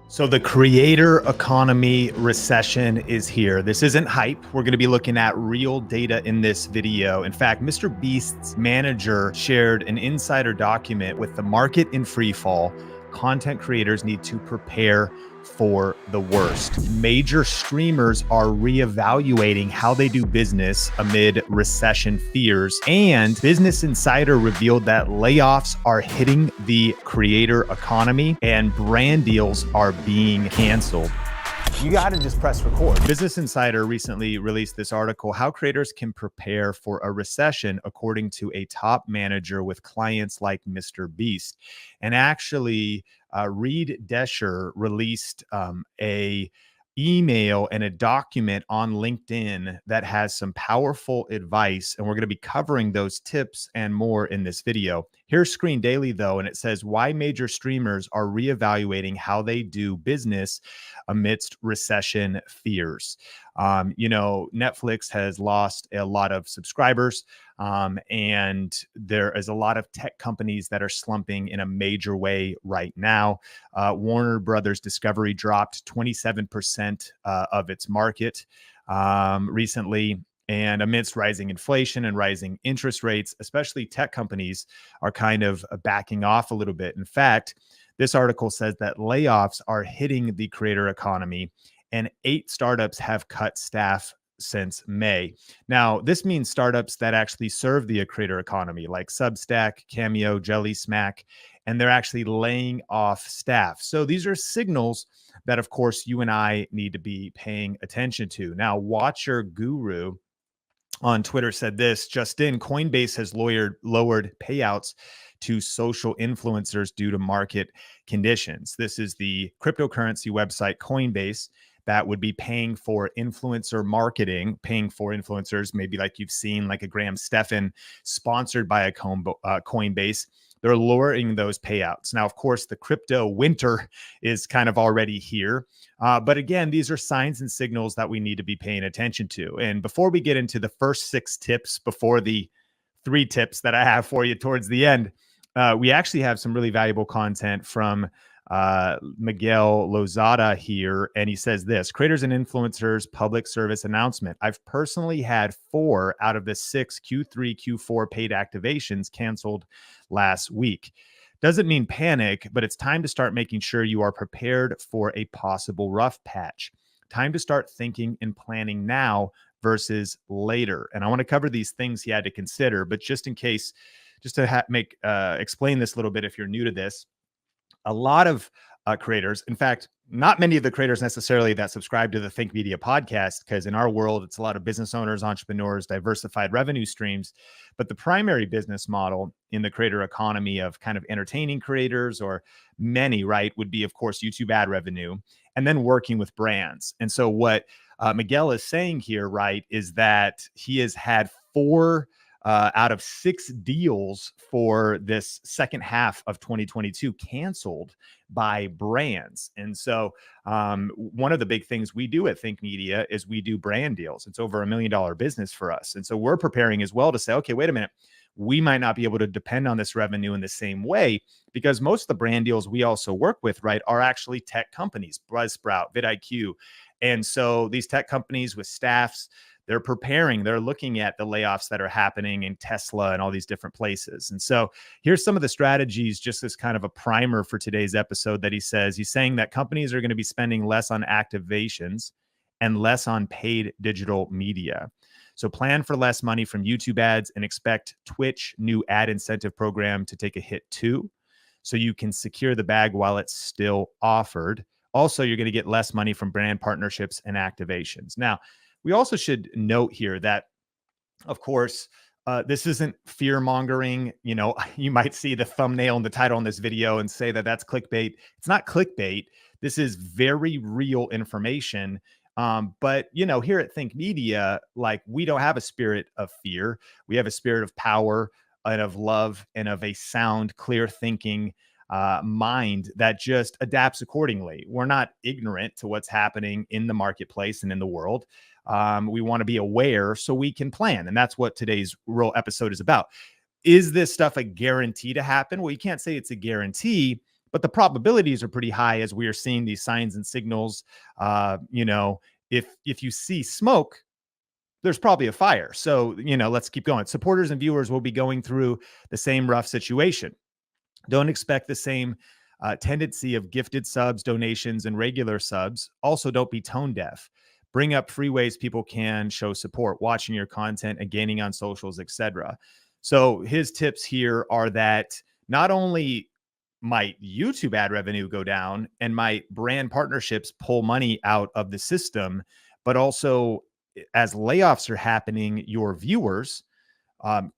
So the creator economy recession is here. This isn't hype. We're going to be looking at real data in this video. In fact, Mr. Beast's manager shared an insider document with the market in free fall. Content creators need to prepare for the worst. Major streamers are reevaluating how they do business amid recession fears. And Business Insider revealed that layoffs are hitting the creator economy and brand deals are being canceled. You got to just press record. Business Insider recently released this article, How Creators Can Prepare for a Recession, according to a top manager with clients like Mr. Beast. And actually, Reed Desher released a email and a document on LinkedIn that has some powerful advice, and we're going to be covering those tips and more in this video. Here's Screen Daily, though, and it says why major streamers are reevaluating how they do business amidst recession fears. Netflix has lost a lot of subscribers, and there is a lot of tech companies that are slumping in a major way right now. Warner Brothers Discovery dropped 27% of its market recently. And amidst rising inflation and rising interest rates, especially tech companies are kind of backing off a little bit. In fact, this article says that layoffs are hitting the creator economy, and 8 startups have cut staff since May. Now, this means startups that actually serve the creator economy, like Substack, Cameo, Jelly Smack, and they're actually laying off staff. So these are signals that, of course, you and I need to be paying attention to. Now, Watcher Guru on Twitter said this: just in, Coinbase has lowered payouts to social influencers due to market conditions. This is the cryptocurrency website Coinbase that would be paying for influencer marketing, paying for influencers, maybe like you've seen, like a Graham Stephan sponsored by a Coinbase. They're lowering those payouts. Now, of course, the crypto winter is kind of already here. But again, these are signs and signals that we need to be paying attention to. And before we get into the first 6 tips, before the 3 tips that I have for you towards the end, we actually have some really valuable content from Miguel Lozada here, and he says this: creators and influencers public service announcement. I've personally had 4 out of the 6 Q3, Q4 paid activations canceled last week. Doesn't mean panic, but it's time to start making sure you are prepared for a possible rough patch. Time to start thinking and planning now versus later. And I want to cover these things he had to consider, but just in case, just to explain this a little bit if you're new to this, a lot of creators, in fact, not many of the creators necessarily that subscribe to the Think Media podcast, because in our world, it's a lot of business owners, entrepreneurs, diversified revenue streams. But the primary business model in the creator economy of kind of entertaining creators, or many, right, would be, of course, YouTube ad revenue, and then working with brands. And so what Miguel is saying here, right, is that he has had 4 out of 6 deals for this second half of 2022 canceled by brands. And so one of the big things we do at Think Media is we do brand deals. It's over $1 million business for us. And so we're preparing as well to say, okay, wait a minute, we might not be able to depend on this revenue in the same way, because most of the brand deals we also work with, right, are actually tech companies, Buzzsprout, vidIQ. And so these tech companies with staffs, they're preparing, they're looking at the layoffs that are happening in Tesla and all these different places. And so here's some of the strategies, just as kind of a primer for today's episode, that he says. He's saying that companies are going to be spending less on activations and less on paid digital media. So plan for less money from YouTube ads and expect Twitch new ad incentive program to take a hit too, so you can secure the bag while it's still offered. Also, you're going to get less money from brand partnerships and activations. Now, we also should note here that, of course, this isn't fear mongering. You might see the thumbnail and the title on this video and say that that's clickbait. It's not clickbait. This is very real information. But here at Think Media, like, we don't have a spirit of fear. We have a spirit of power and of love and of a sound, clear thinking mind that just adapts accordingly. We're not ignorant to what's happening in the marketplace and in the world. We want to be aware so we can plan. And that's what today's real episode is about. Is this stuff a guarantee to happen? Well, you can't say it's a guarantee, but the probabilities are pretty high as we are seeing these signs and signals. If you see smoke, there's probably a fire. So, let's keep going. Supporters and viewers will be going through the same rough situation. Don't expect the same tendency of gifted subs, donations, and regular subs. Also, don't be tone deaf. Bring up free ways people can show support, watching your content and gaining on socials, etc. So his tips here are that not only might YouTube ad revenue go down and might brand partnerships pull money out of the system, but also as layoffs are happening, your viewers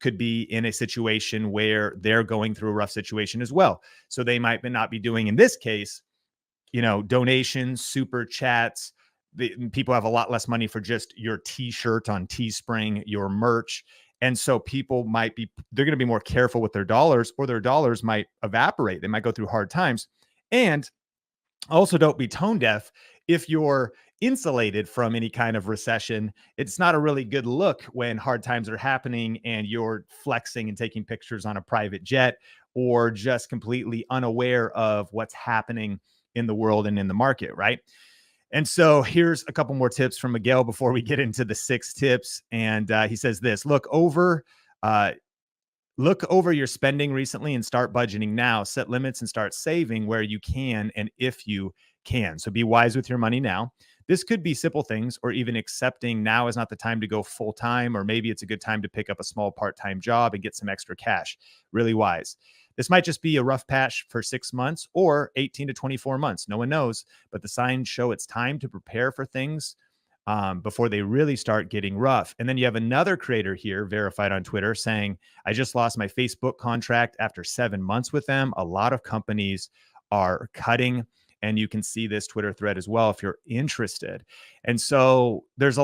could be in a situation where they're going through a rough situation as well. So they might not be doing, in this case, donations, super chats. People have a lot less money for just your t-shirt on Teespring, your merch. And so people they're going to be more careful with their dollars, or their dollars might evaporate. They might go through hard times. And also, don't be tone deaf. If you're insulated from any kind of recession, it's not a really good look when hard times are happening and you're flexing and taking pictures on a private jet, or just completely unaware of what's happening in the world and in the market, right? And so here's a couple more tips from Miguel before we get into the 6 tips. And he says this: look over your spending recently and start budgeting now. Set limits and start saving where you can and if you can. So be wise with your money now. This could be simple things, or even accepting now is not the time to go full time, or maybe it's a good time to pick up a small part-time job and get some extra cash. Really wise. This might just be a rough patch for 6 months or 18 to 24 months. No one knows, but the signs show it's time to prepare for things before they really start getting rough. And then you have another creator here, verified on Twitter, saying, I just lost my Facebook contract after 7 months with them. A lot of companies are cutting. And you can see this Twitter thread as well if you're interested. And so there's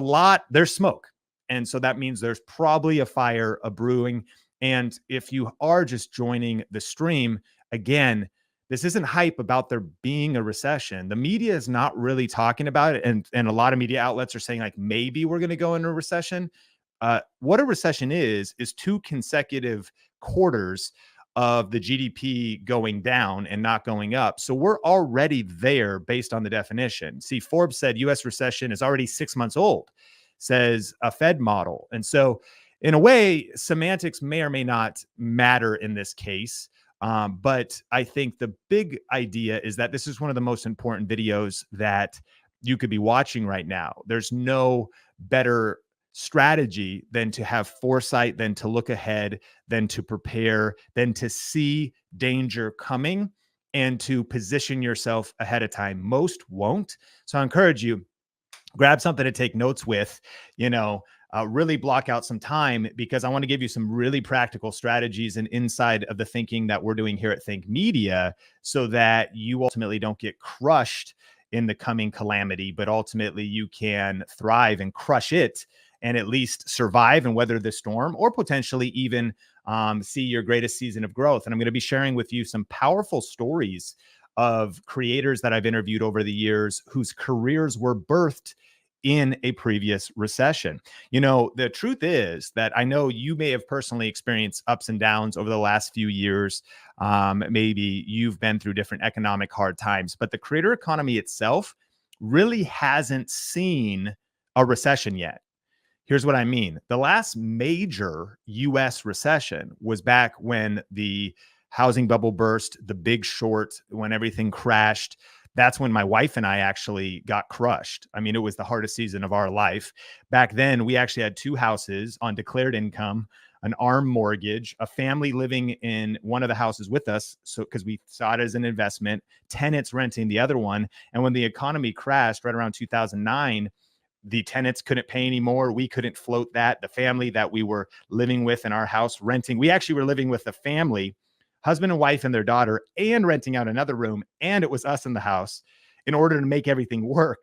smoke. And so that means there's probably a fire, a brewing. And if you are just joining the stream, again, this isn't hype about there being a recession. The media is not really talking about it. And a lot of media outlets are saying, like, maybe we're going to go into a recession. What a recession is 2 consecutive quarters of the GDP going down and not going up. So we're already there based on the definition. See, Forbes said US recession is already 6 months old, says a Fed model. And so in a way, semantics may or may not matter in this case. But I think the big idea is that this is one of the most important videos that you could be watching right now. There's no better strategy than to have foresight, than to look ahead, than to prepare, than to see danger coming and to position yourself ahead of time. Most won't. So I encourage you, grab something to take notes with, really block out some time, because I want to give you some really practical strategies and inside of the thinking that we're doing here at Think Media, so that you ultimately don't get crushed in the coming calamity, but ultimately you can thrive and crush it and at least survive and weather the storm, or potentially even see your greatest season of growth. And I'm going to be sharing with you some powerful stories of creators that I've interviewed over the years whose careers were birthed in a previous recession. The truth is that I know you may have personally experienced ups and downs over the last few years. Maybe you've been through different economic hard times, but the creator economy itself really hasn't seen a recession yet. Here's what I mean. The last major US recession was back when the housing bubble burst, the Big Short, when everything crashed. That's when my wife and I actually got crushed. I mean, it was the hardest season of our life. Back then, we actually had 2 houses on declared income, an ARM mortgage, a family living in one of the houses with us, so because we saw it as an investment, tenants renting the other one. And when the economy crashed right around 2009, the tenants couldn't pay anymore. We couldn't float that. The family that we were living with in our house renting, we actually were living with a family, husband and wife and their daughter, and renting out another room. And it was us in the house in order to make everything work.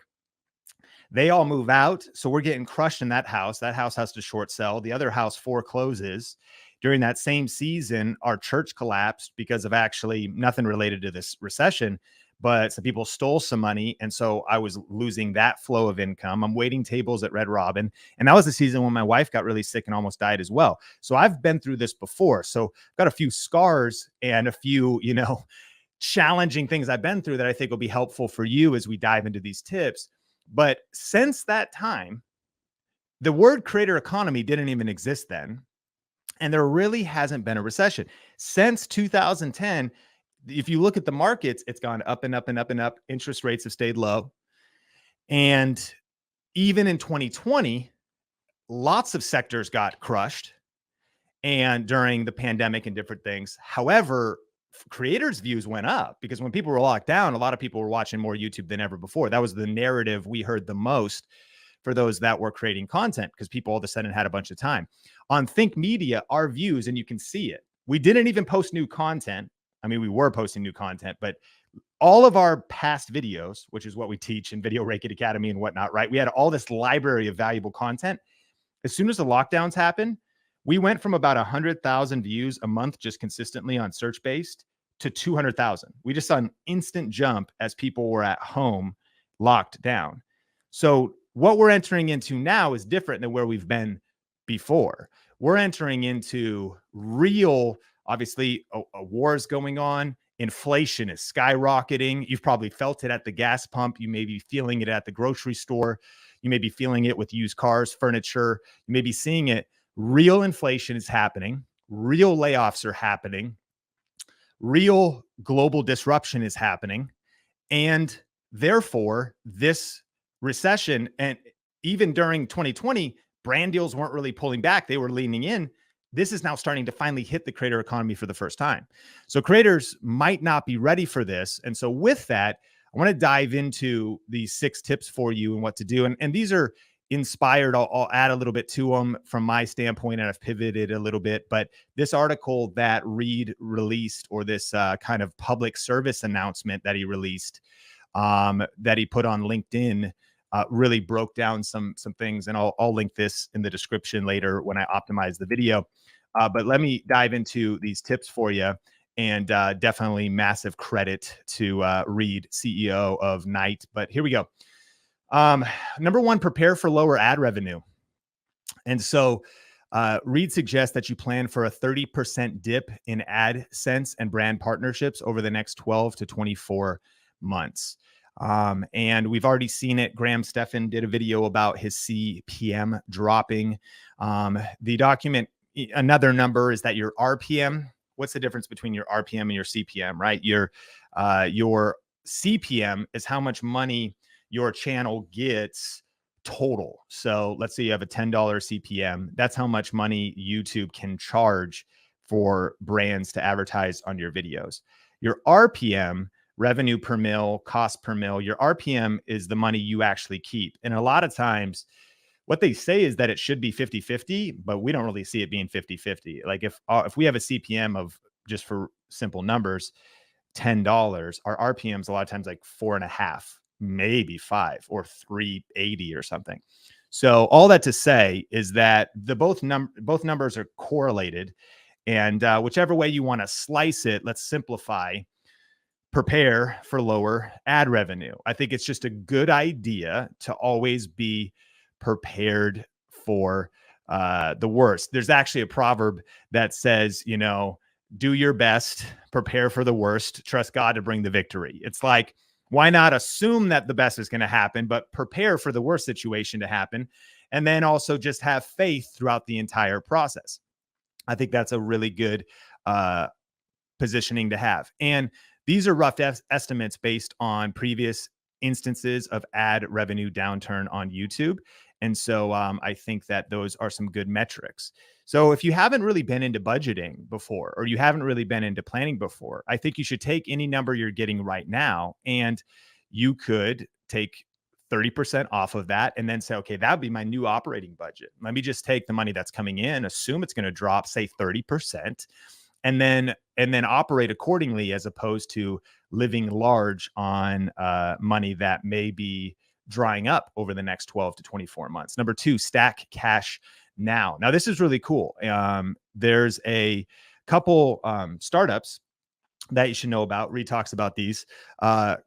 They all move out. So we're getting crushed in that house. That house has to short sell. The other house forecloses. During that same season, our church collapsed because of actually nothing related to this recession, but some people stole some money. And so I was losing that flow of income. I'm waiting tables at Red Robin. And that was the season when my wife got really sick and almost died as well. So I've been through this before. So I've got a few scars and a few, challenging things I've been through that I think will be helpful for you as we dive into these tips. But since that time, the word creator economy didn't even exist then. And there really hasn't been a recession. Since 2010, if you look at the markets, it's gone up and up and up and up. Interest rates have stayed low. And even in 2020, lots of sectors got crushed and during the pandemic and different things. However, creators' views went up because when people were locked down, a lot of people were watching more YouTube than ever before. That was the narrative we heard the most for those that were creating content because people all of a sudden had a bunch of time. On Think Media, our views, and you can see it, we didn't even post new content. I mean, we were posting new content, but all of our past videos, which is what we teach in Video Rake It Academy and whatnot, right? We had all this library of valuable content. As soon as the lockdowns happened, we went from about 100,000 views a month just consistently on search-based to 200,000. We just saw an instant jump as people were at home locked down. So what we're entering into now is different than where we've been before. We're entering into real, obviously, a war is going on. Inflation is skyrocketing. You've probably felt it at the gas pump. You may be feeling it at the grocery store. You may be feeling it with used cars, furniture. You may be seeing it. Real inflation is happening. Real layoffs are happening. Real global disruption is happening. And therefore, this recession, and even during 2020, brand deals weren't really pulling back. They were leaning in. This is now starting to finally hit the creator economy for the first time. So creators might not be ready for this. And so with that, I want to dive into these 6 tips for you and what to do. And these are inspired. I'll add a little bit to them from my standpoint, and I've pivoted a little bit. But this article that Reed released, or this kind of public service announcement that he released, that he put on LinkedIn, really broke down some things. And I'll link this in the description later when I optimize the video. But let me dive into these tips for you. And definitely massive credit to Reed, CEO of Knight. But here we go. Number 1, prepare for lower ad revenue. And so Reed suggests that you plan for a 30% dip in AdSense and brand partnerships over the next 12 to 24 months. And we've already seen it. Graham Stephan did a video about his CPM dropping. The document, another number is that your RPM. What's the difference between your RPM and your CPM, right? Your CPM is how much money your channel gets total. So let's say you have a $10 CPM. That's how much money YouTube can charge for brands to advertise on your videos. Your RPM, revenue per mil, cost per mil, your RPM is the money you actually keep. And a lot of times what they say is that it should be 50-50, but we don't really see it being 50-50. Like if we have a CPM of, just for simple numbers, $10, our RPM's a lot of times like 4.5, maybe 5 or 380 or something. So all that to say is that both numbers are correlated, and whichever way you want to slice it, let's simplify. Prepare for lower ad revenue. I think it's just a good idea to always be prepared for the worst. There's actually a proverb that says, do your best, prepare for the worst, trust God to bring the victory. It's like, why not assume that the best is going to happen, but prepare for the worst situation to happen, and then also just have faith throughout the entire process. I think that's a really good positioning to have. And these are rough estimates based on previous instances of ad revenue downturn on YouTube. And so I think that those are some good metrics. So if you haven't really been into budgeting before, or you haven't really been into planning before, I think you should take any number you're getting right now, and you could take 30% off of that and then say, okay, that would be my new operating budget. Let me just take the money that's coming in, assume it's going to drop, say 30%, and then operate accordingly, as opposed to living large on money that may be drying up over the next 12 to 24 months. Number 2, stack cash now. Now, this is really cool. There's a couple startups that you should know about. Reed talks about these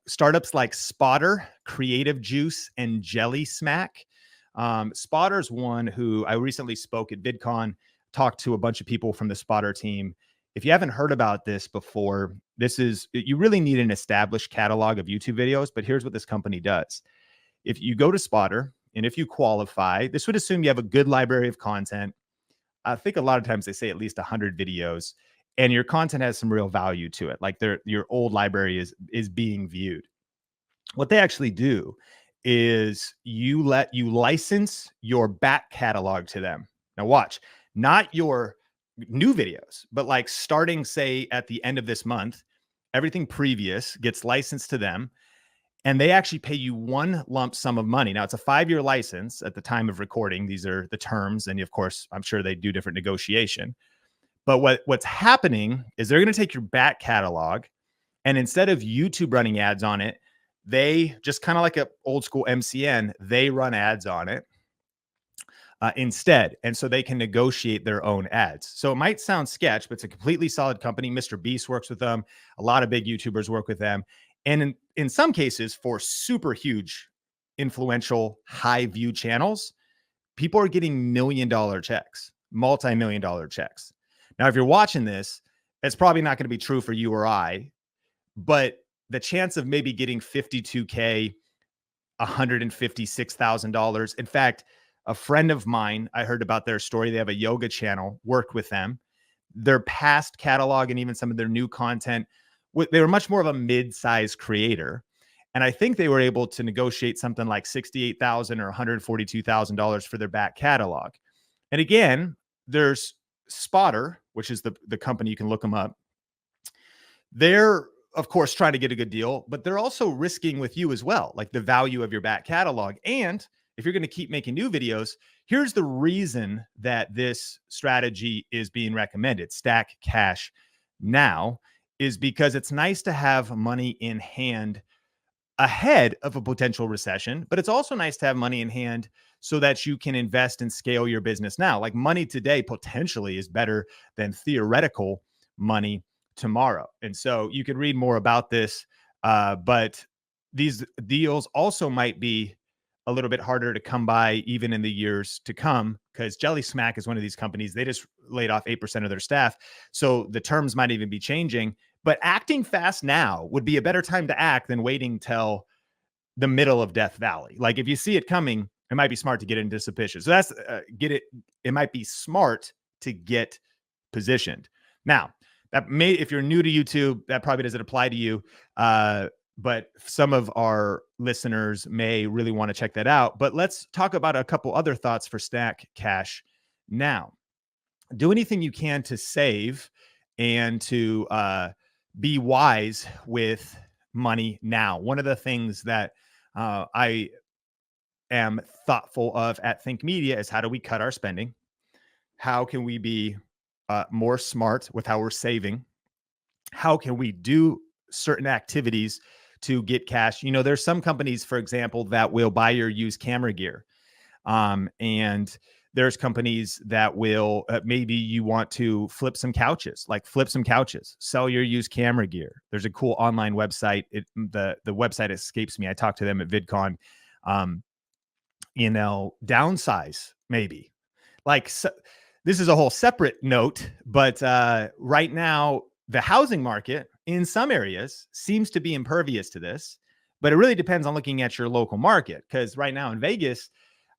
startups like Spotter, Creative Juice, and Jelly Smack. Spotter's one who I recently spoke at VidCon, talked to a bunch of people from the Spotter team. If you haven't heard about this before, you really need an established catalog of YouTube videos, but here's what this company does. If you go to Spotter and if you qualify, this would assume you have a good library of content. I think a lot of times they say at least 100 videos, and your content has some real value to it. Like your old library is being viewed. What they actually do is you license your back catalog to them. Now watch, not your new videos, but like starting, say, at the end of this month, everything previous gets licensed to them, and they actually pay you one lump sum of money. Now it's a 5-year license at the time of recording. These are the terms. And of course, I'm sure they do different negotiation. But what's happening is they're going to take your back catalog, and instead of YouTube running ads on it, they just kind of like an old school MCN, they run ads on it instead. And so they can negotiate their own ads. So it might sound sketch, but it's a completely solid company. Mr. Beast works with them. A lot of big YouTubers work with them. And in some cases, for super huge, influential, high view channels, people are getting $1 million checks, multi-million-dollar checks. Now, if you're watching this, it's probably not going to be true for you or I, but the chance of maybe getting $52K, $156,000. In fact, a friend of mine, I heard about their story. They have a yoga channel, worked with them. Their past catalog and even some of their new content, they were much more of a mid-sized creator. And I think they were able to negotiate something like $68,000 or $142,000 for their back catalog. And again, there's Spotter, which is the company, you can look them up. They're, of course, trying to get a good deal, but they're also risking with you as well, like the value of your back catalog. And if you're going to keep making new videos, here's the reason that this strategy is being recommended, stack cash now, is because it's nice to have money in hand ahead of a potential recession, but it's also nice to have money in hand so that you can invest and scale your business now. Like money today potentially is better than theoretical money tomorrow. And so you could read more about this, but these deals also might be a little bit harder to come by even in the years to come, because Jelly Smack is one of these companies. They just laid off 8% of their staff. So the terms might even be changing, but acting fast now would be a better time to act than waiting till the middle of Death Valley. Like if you see it coming, it might be smart to get into some position. So that's it might be smart to get positioned. Now, that may, if you're new to YouTube, that probably doesn't apply to you. But some of our listeners may really want to check that out. But let's talk about a couple other thoughts for Stack Cash now. Do anything you can to save and to be wise with money now. One of the things that I am thoughtful of at Think Media is, how do we cut our spending? How can we be more smart with how we're saving? How can we do certain activities to get cash? You know, there's some companies, for example, that will buy your used camera gear. And there's companies that will, maybe you want to flip some couches, sell your used camera gear. There's a cool online website. The website escapes me. I talked to them at VidCon. Downsize maybe. So, this is a whole separate note, but right now, the housing market in some areas seems to be impervious to this, but it really depends on looking at your local market. Because right now in Vegas,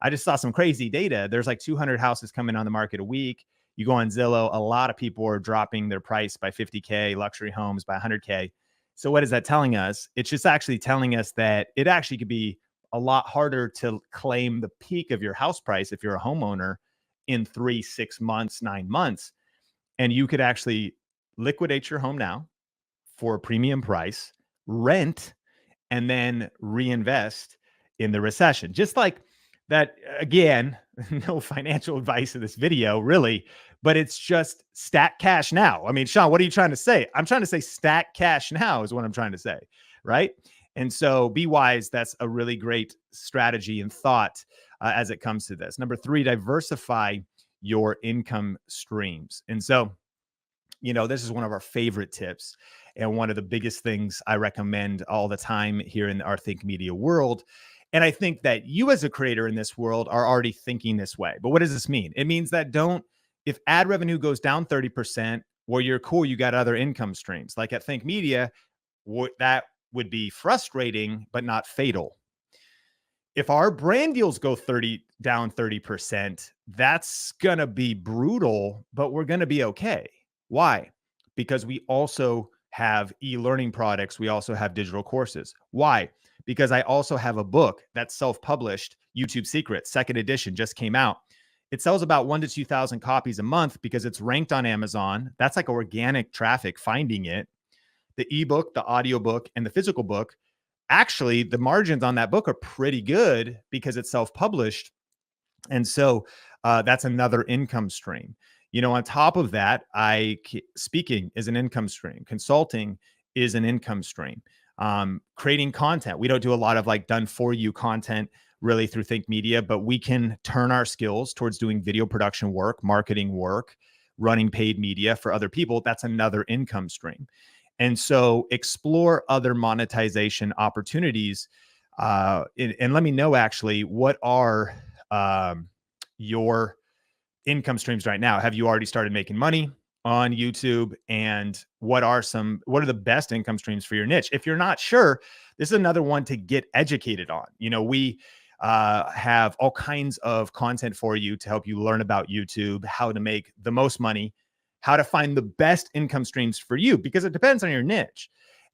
I just saw some crazy data. There's like 200 houses coming on the market a week. You go on Zillow, a lot of people are dropping their price by 50K, luxury homes by 100K. So what is that telling us? It's just actually telling us that it actually could be a lot harder to claim the peak of your house price if you're a homeowner in 3, 6 months, 9 months. And you could actually liquidate your home now for a premium price, rent, and then reinvest in the recession. Just like that, again, no financial advice in this video, really, but it's just stack cash now. I mean, Sean, what are you trying to say? I'm trying to say stack cash now is what I'm trying to say, right? And so be wise. That's a really great strategy and thought as it comes to this. Number 3, diversify your income streams. And so, you know, this is one of our favorite tips and one of the biggest things I recommend all the time here in our Think Media world. And I think that you as a creator in this world are already thinking this way. But what does this mean? It means that if ad revenue goes down 30% where you're cool, you got other income streams. Like at Think Media, that would be frustrating, but not fatal. If our brand deals go down 30%, that's going to be brutal, but we're going to be okay. Why? Because we also have e-learning products. We also have digital courses. Why? Because I also have a book that's self-published, YouTube Secrets, second edition, just came out. It sells about 1,000 to 2,000 copies a month because it's ranked on Amazon. That's like organic traffic finding it. The ebook, the audiobook, and the physical book, actually, the margins on that book are pretty good because it's self-published. And so that's another income stream. On top of that, speaking is an income stream. Consulting is an income stream. Creating content. We don't do a lot of like done for you content really through Think Media, but we can turn our skills towards doing video production work, marketing work, running paid media for other people. That's another income stream. And so explore other monetization opportunities. And let me know actually, what are your income streams right now? Have you already started making money on YouTube? And what are the best income streams for your niche? If you're not sure, this is another one to get educated on. We have all kinds of content for you to help you learn about YouTube, how to make the most money, how to find the best income streams for you, because it depends on your niche.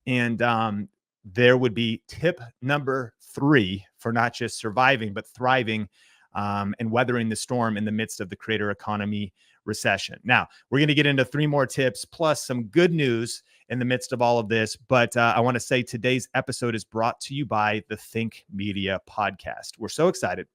And there would be tip number 3 for not just surviving, but thriving and weathering the storm in the midst of the creator economy recession. Now, we're going to get into 3 more tips plus some good news in the midst of all of this. But I want to say today's episode is brought to you by the Think Media podcast. We're so excited,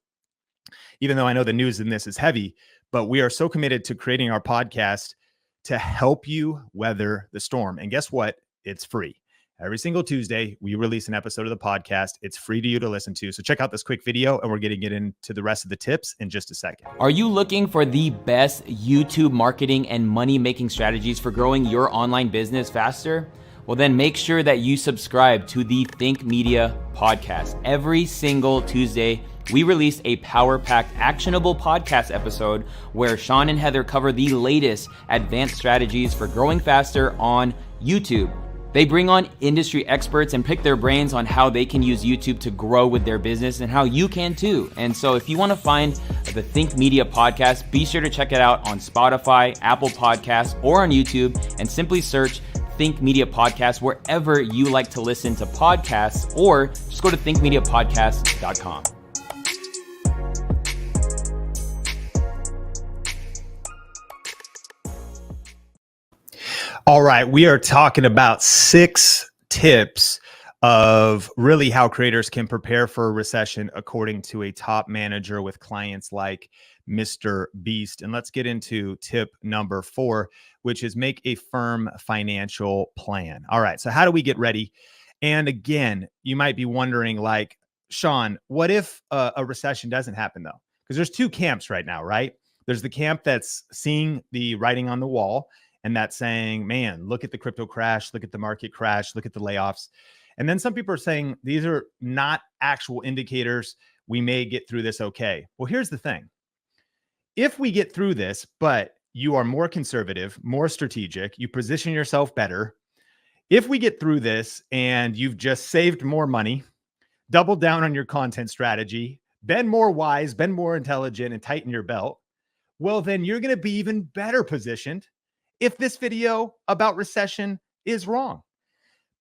even though I know the news in this is heavy, but we are so committed to creating our podcast to help you weather the storm. And guess what? It's free. Every single Tuesday, we release an episode of the podcast. It's free to you to listen to. So check out this quick video, and we're going to get into the rest of the tips in just a second. Are you looking for the best YouTube marketing and money-making strategies for growing your online business faster? Well, then make sure that you subscribe to the Think Media podcast. Every single Tuesday, we release a power-packed, actionable podcast episode where Sean and Heather cover the latest advanced strategies for growing faster on YouTube. They bring on industry experts and pick their brains on how they can use YouTube to grow with their business and how you can too. And so if you want to find the Think Media podcast, be sure to check it out on Spotify, Apple Podcasts, or on YouTube, and simply search Think Media Podcast wherever you like to listen to podcasts, or just go to thinkmediapodcast.com. All right, we are talking about 6 tips of really how creators can prepare for a recession according to a top manager with clients like Mr. Beast. And let's get into tip number 4, which is make a firm financial plan. All right, so how do we get ready? And again, you might be wondering, like, Sean, what if a recession doesn't happen though? Because there's 2 camps right now, right? There's the camp that's seeing the writing on the wall, and that's saying, man, look at the crypto crash, look at the market crash, look at the layoffs. And then some people are saying these are not actual indicators. We may get through this okay. Well, here's the thing. If we get through this, but you are more conservative, more strategic, you position yourself better. If we get through this and you've just saved more money, doubled down on your content strategy, been more wise, been more intelligent, and tighten your belt, well, then you're going to be even better positioned if this video about recession is wrong.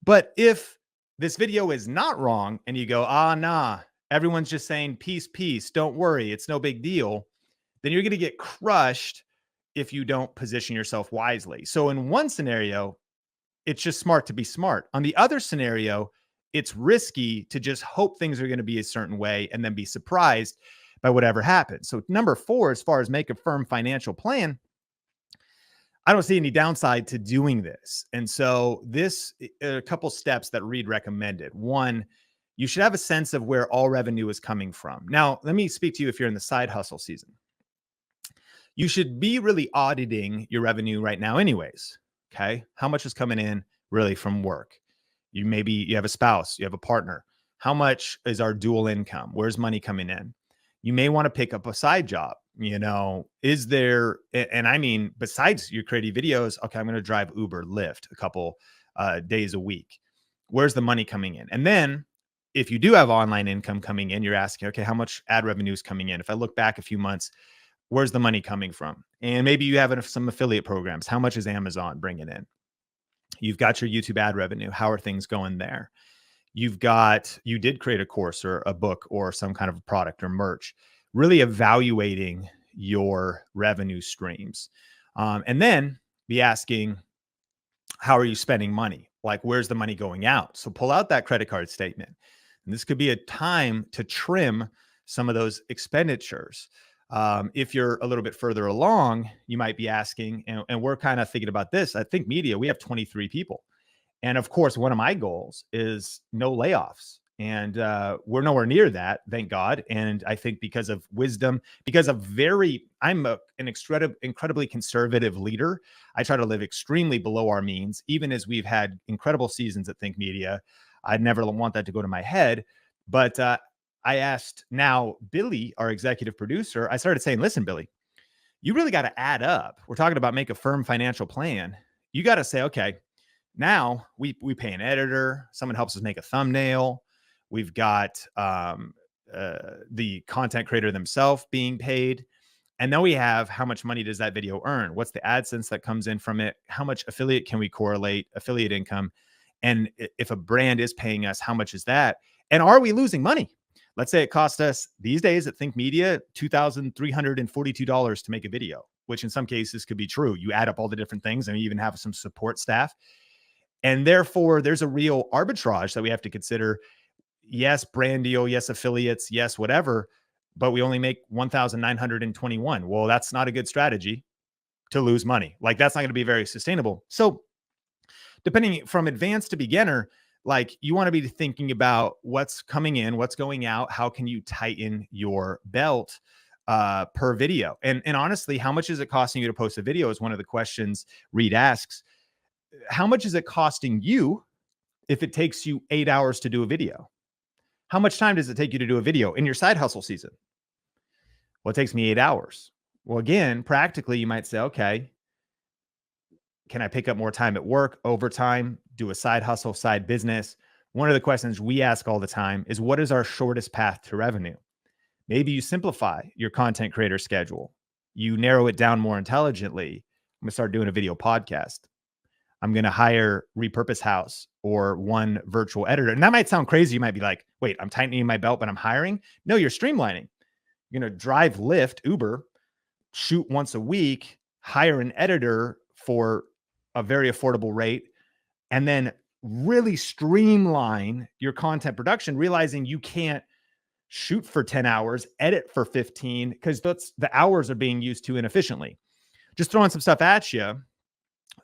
But if this video is not wrong and you go, nah, everyone's just saying peace, peace, don't worry, it's no big deal, then you're going to get crushed if you don't position yourself wisely. So in one scenario, it's just smart to be smart. On the other scenario, it's risky to just hope things are going to be a certain way and then be surprised by whatever happens. So number 4, as far as make a firm financial plan, I don't see any downside to doing this. And so a couple steps that Reed recommended. 1, you should have a sense of where all revenue is coming from. Now, let me speak to you if you're in the side hustle season. You should be really auditing your revenue right now anyways, okay? How much is coming in really from work? You have a spouse, you have a partner. How much is our dual income? Where's money coming in? You may want to pick up a side job. Is there, and I mean, besides your creative videos, okay, I'm going to drive Uber, Lyft a couple days a week. Where's the money coming in? And then if you do have online income coming in, you're asking, okay, how much ad revenue is coming in? If I look back a few months, where's the money coming from? And maybe you have some affiliate programs. How much is Amazon bringing in? You've got your YouTube ad revenue. How are things going there? You did create a course or a book or some kind of product or merch, really evaluating your revenue streams. And then be asking, how are you spending money? Like, where's the money going out? So pull out that credit card statement. And this could be a time to trim some of those expenditures. If you're a little bit further along, you might be asking, and we're kind of thinking about this. I think media, we have 23 people. And of course, one of my goals is no layoffs. And we're nowhere near that, thank God. And I think because of wisdom, because I'm an incredibly conservative leader. I try to live extremely below our means, even as we've had incredible seasons at Think Media. I'd never want that to go to my head. But I asked now Billy, our executive producer, I started saying, listen, Billy, you really got to add up. We're talking about make a firm financial plan. You got to say, okay, now we pay an editor. Someone helps us make a thumbnail. We've got the content creator themselves being paid. And then we have how much money does that video earn? What's the AdSense that comes in from it? How much affiliate can we correlate, affiliate income? And if a brand is paying us, how much is that? And are we losing money? Let's say it cost us these days at Think Media $2,342 to make a video, which in some cases could be true. You add up all the different things and you even have some support staff. And therefore, there's a real arbitrage that we have to consider. Yes, brand deal. Yes, affiliates. Yes, whatever. But we only make 1,921. Well, that's not a good strategy to lose money. Like, that's not going to be very sustainable. So depending from advanced to beginner, like, you want to be thinking about what's coming in, what's going out. How can you tighten your belt per video? And honestly, how much is it costing you to post a video is one of the questions Reed asks. How much is it costing you if it takes you 8 hours to do a video? How much time does it take you to do a video in your side hustle season? Well, it takes me 8 hours. Well, again, practically, you might say, okay, can I pick up more time at work, overtime, do a side hustle, side business? One of the questions we ask all the time is, what is our shortest path to revenue? Maybe you simplify your content creator schedule. You narrow it down more intelligently. I'm going to start doing a video podcast. I'm going to hire Repurpose House or one virtual editor. And that might sound crazy. You might be like, wait, I'm tightening my belt, but I'm hiring. No, you're streamlining. You're going to drive Lyft, Uber, shoot once a week, hire an editor for a very affordable rate, and then really streamline your content production, realizing you can't shoot for 10 hours, edit for 15, because the hours are being used too inefficiently. Just throwing some stuff at you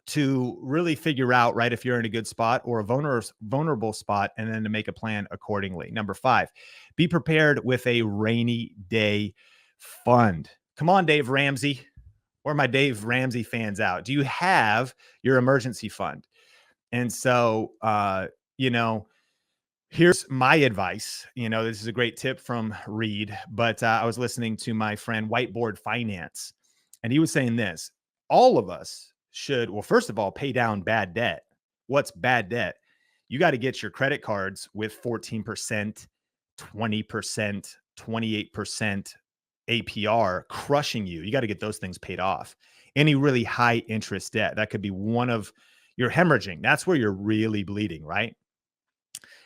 to really figure out, right, if you're in a good spot or a vulnerable spot, and then to make a plan accordingly. Number 5, be prepared with a rainy day fund. Come on, Dave Ramsey. Where are my Dave Ramsey fans out? Do you have your emergency fund? And so, here's my advice. This is a great tip from Reed, but I was listening to my friend Whiteboard Finance, and he was saying this: all of us should, well, first of all, pay down bad debt. What's bad debt? You got to get your credit cards with 14%, 20%, 28% APR crushing you. You got to get those things paid off. Any really high interest debt, that could be one of your hemorrhaging. That's where you're really bleeding, right?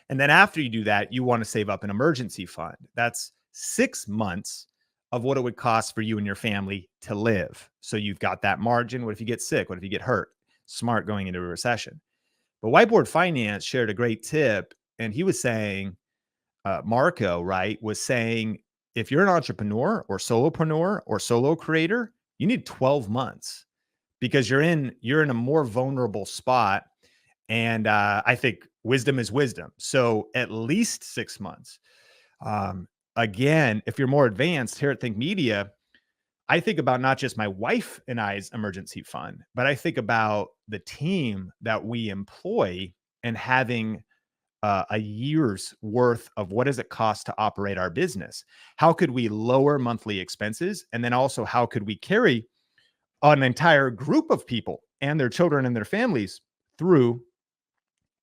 And then after you do that, you want to save up an emergency fund. That's 6 months of what it would cost for you and your family to live. So you've got that margin. What if you get sick? What if you get hurt? Smart going into a recession. But Whiteboard Finance shared a great tip. And he was saying, Marco, right, was saying, if you're an entrepreneur or solopreneur or solo creator, you need 12 months because you're in a more vulnerable spot. And I think wisdom is wisdom. So at least 6 months. Again, if you're more advanced here at Think Media, I think about not just my wife and I's emergency fund, but I think about the team that we employ and having a year's worth of what does it cost to operate our business? How could we lower monthly expenses? And then also, how could we carry an entire group of people and their children and their families through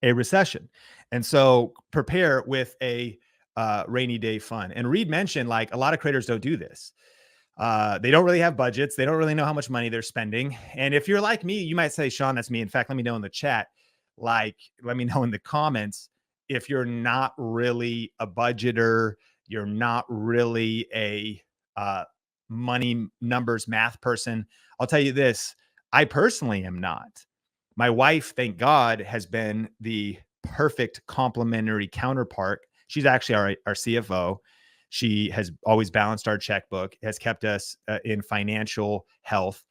a recession? And so prepare with a rainy day fund. And Reed mentioned like a lot of creators don't do this. They don't really have budgets. They don't really know how much money they're spending. And if you're like me, you might say, Sean, that's me. In fact, let me know in the chat. Like, let me know in the comments if you're not really a budgeter, you're not really a money numbers math person. I'll tell you this, I personally am not. My wife, thank God, has been the perfect complementary counterpart. She's actually our CFO. She has always balanced our checkbook, has kept us in financial health.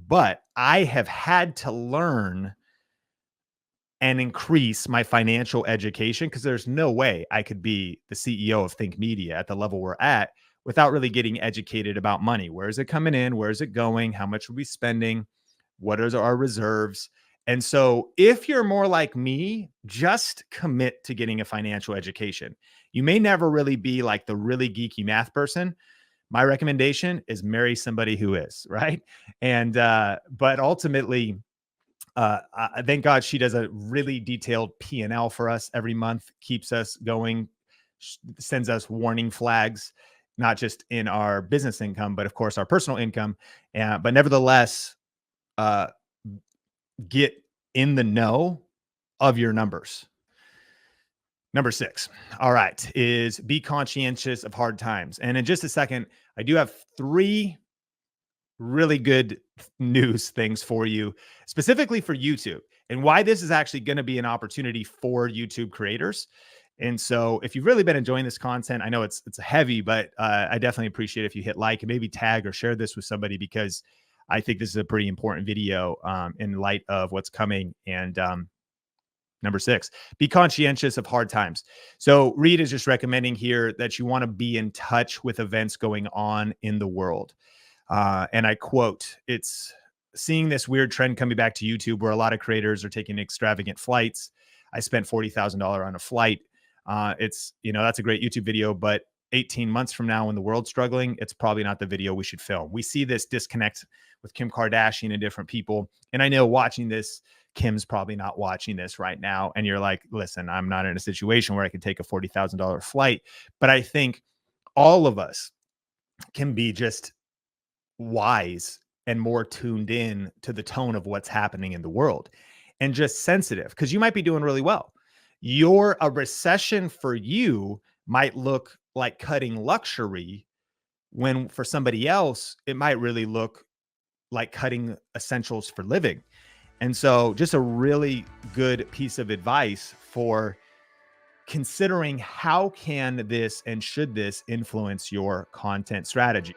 But I have had to learn and increase my financial education because there's no way I could be the CEO of Think Media at the level we're at without really getting educated about money. Where is it coming in? Where is it going? How much are we spending? What are our reserves? And so if you're more like me, just commit to getting a financial education. You may never really be like the really geeky math person. My recommendation is marry somebody who is, right? And but ultimately, thank God she does a really detailed P&L for us every month, keeps us going, sends us warning flags, not just in our business income, but of course our personal income. But nevertheless, get in the know of your numbers. Number 6, all right, is be conscientious of hard times. And in just a second, I do have 3 really good news things for you, specifically for YouTube, and why this is actually going to be an opportunity for YouTube creators. And so if you've really been enjoying this content, I know it's heavy, but I definitely appreciate if you hit like and maybe tag or share this with somebody, because I think this is a pretty important video in light of what's coming. And number 6, be conscientious of hard times. So Reed is just recommending here that you want to be in touch with events going on in the world. And I quote, it's seeing this weird trend coming back to YouTube where a lot of creators are taking extravagant flights. I spent $40,000 on a flight. It's, that's a great YouTube video, but 18 months from now when the world's struggling, it's probably not the video we should film. We see this disconnect with Kim Kardashian and different people. And I know watching this, Kim's probably not watching this right now. And you're like, listen, I'm not in a situation where I could take a $40,000 flight. But I think all of us can be just wise and more tuned in to the tone of what's happening in the world and just sensitive, because you might be doing really well. A recession for you might look like cutting luxury, when for somebody else, it might really look like cutting essentials for living. And so just a really good piece of advice for considering how can this and should this influence your content strategy.